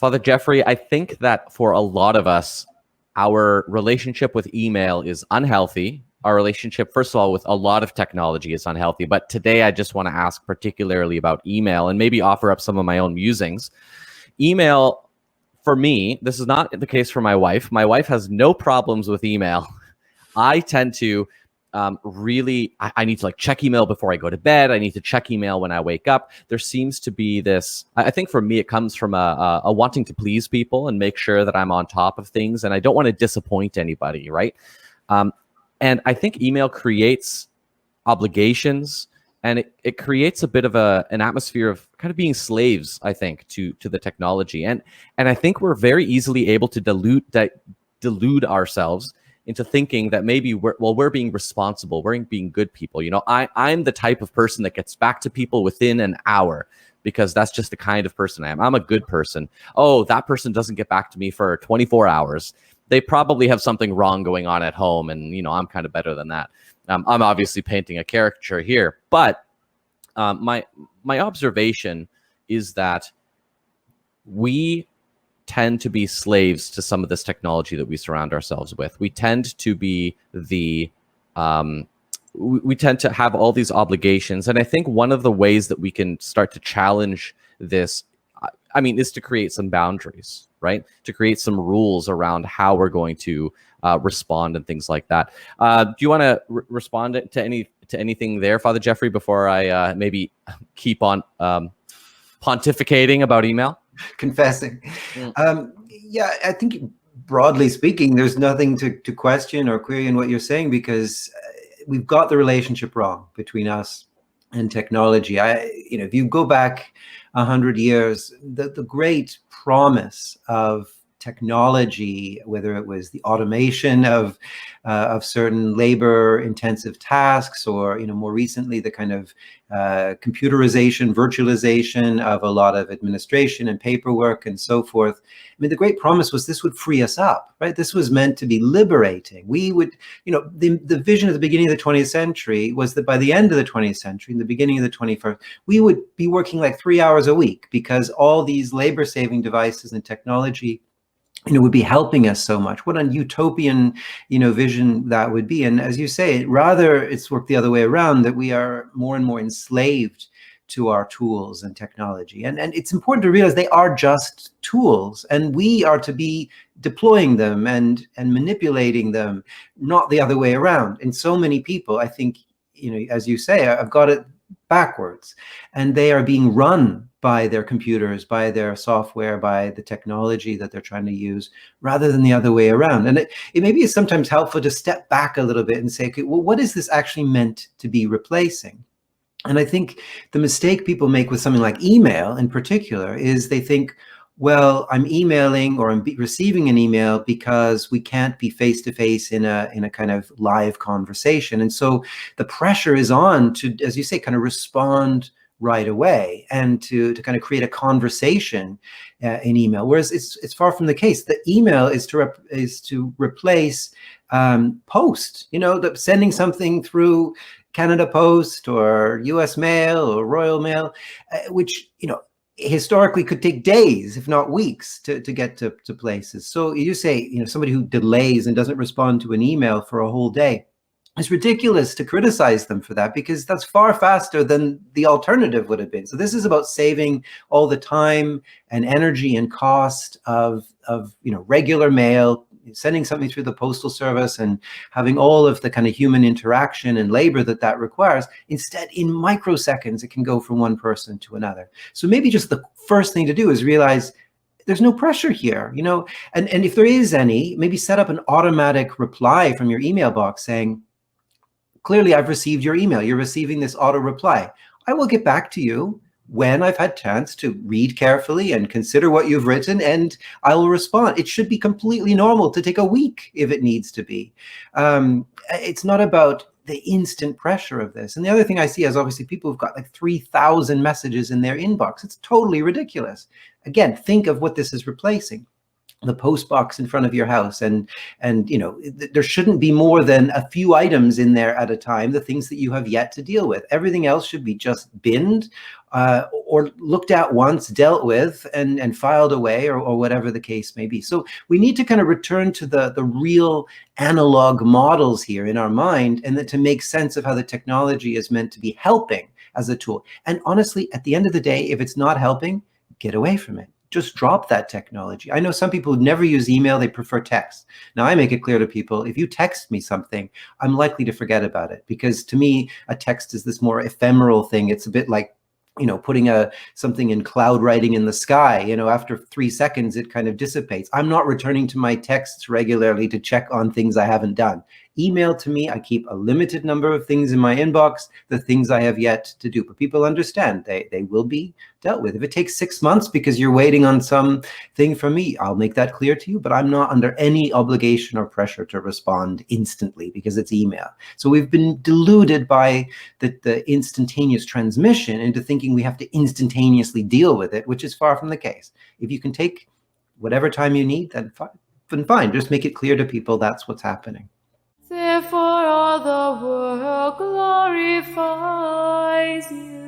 Father Jeffrey, I think that for a lot of us, our relationship with email is unhealthy. Our relationship, first of all, with a lot of technology is unhealthy. But today, I just want to ask particularly about email and maybe offer up some of my own musings. Email, for me, this is not the case for my wife. My wife has no problems with email. I tend to I need to like check email before I go to bed. I need to check email when I wake up. There seems to be this, I think for me, it comes from a wanting to please people and make sure that I'm on top of things. And I don't want to disappoint anybody, right? And I think email creates obligations, and it creates a bit of an atmosphere of kind of being slaves, I think, to the technology. And I think we're very easily able to delude ourselves into thinking that maybe we're being responsible, we're being good people. You know, I'm the type of person that gets back to people within an hour because that's just the kind of person I am. I'm a good person. Oh, that person doesn't get back to me for 24 hours. They probably have something wrong going on at home, and you know, I'm kind of better than that. I'm obviously painting a caricature here, but my observation is that we tend to be slaves to some of this technology that we surround ourselves with. We tend to be we tend to have all these obligations. And I think one of the ways that we can start to challenge this, I mean, is to create some boundaries, right? To create some rules around how we're going to respond and things like that. Do you want to respond to anything there, Father Jeffrey, before I maybe keep on pontificating about email? Confessing. Yeah, I think broadly speaking, there's nothing to question or query in what you're saying, because we've got the relationship wrong between us and technology. If you go back 100 years, the great promise of technology, whether it was the automation of certain labor-intensive tasks, or more recently the kind of computerization, virtualization of a lot of administration and paperwork and so forth. I mean, the great promise was this would free us up, right? This was meant to be liberating. We would, the vision at the beginning of the 20th century was that by the end of the 20th century, in the beginning of the 21st, we would be working like 3 hours a week, because all these labor-saving devices and technology would be helping us so much. What a utopian, vision that would be. And as you say, rather it's worked the other way around, that we are more and more enslaved to our tools and technology. And it's important to realize they are just tools, and we are to be deploying them and manipulating them, not the other way around. And so many people, I think, as you say, I've got it backwards, and they are being run by their computers, by their software, by the technology that they're trying to use, rather than the other way around. And it maybe is sometimes helpful to step back a little bit and say, okay, well, what is this actually meant to be replacing? And I think the mistake people make with something like email in particular is they think, well, I'm emailing or I'm receiving an email because we can't be face-to-face in a kind of live conversation. And so the pressure is on to, as you say, kind of respond right away and to kind of create a conversation in email. Whereas it's far from the case. The email is to replace post, sending something through Canada Post or US Mail or Royal Mail, which, historically could take days, if not weeks, to get to places. So you say, somebody who delays and doesn't respond to an email for a whole day, it's ridiculous to criticize them for that, because that's far faster than the alternative would have been. So this is about saving all the time and energy and cost of regular mail, sending something through the postal service, and having all of the kind of human interaction and labor that requires. Instead, in microseconds, it can go from one person to another. So maybe just the first thing to do is realize there's no pressure here, and if there is any, maybe set up an automatic reply from your email box saying, clearly, I've received your email. You're receiving this auto reply. I will get back to you when I've had chance to read carefully and consider what you've written, and I will respond. It should be completely normal to take a week if it needs to be. It's not about the instant pressure of this. And the other thing I see is obviously people who've got like 3,000 messages in their inbox. It's totally ridiculous. Again, think of what this is replacing. The post box in front of your house, and there shouldn't be more than a few items in there at a time, the things that you have yet to deal with. Everything else should be just binned or looked at once, dealt with, and filed away, or whatever the case may be. So we need to kind of return to the real analog models here in our mind, and then to make sense of how the technology is meant to be helping as a tool. And honestly, at the end of the day, if it's not helping, get away from it. Just drop that technology. I know some people who never use email, they prefer text. Now, I make it clear to people, if you text me something, I'm likely to forget about it, because to me, a text is this more ephemeral thing. It's a bit like, putting something in cloud writing in the sky. After 3 seconds, it kind of dissipates. I'm not returning to my texts regularly to check on things I haven't done. Email, to me, I keep a limited number of things in my inbox, the things I have yet to do. But people understand they will be dealt with. If it takes 6 months because you're waiting on something from me, I'll make that clear to you, but I'm not under any obligation or pressure to respond instantly because it's email. So we've been deluded by the instantaneous transmission into thinking we have to instantaneously deal with it, which is far from the case. If you can take whatever time you need, then fine. Just make it clear to people that's what's happening. Therefore all the world glorifies you.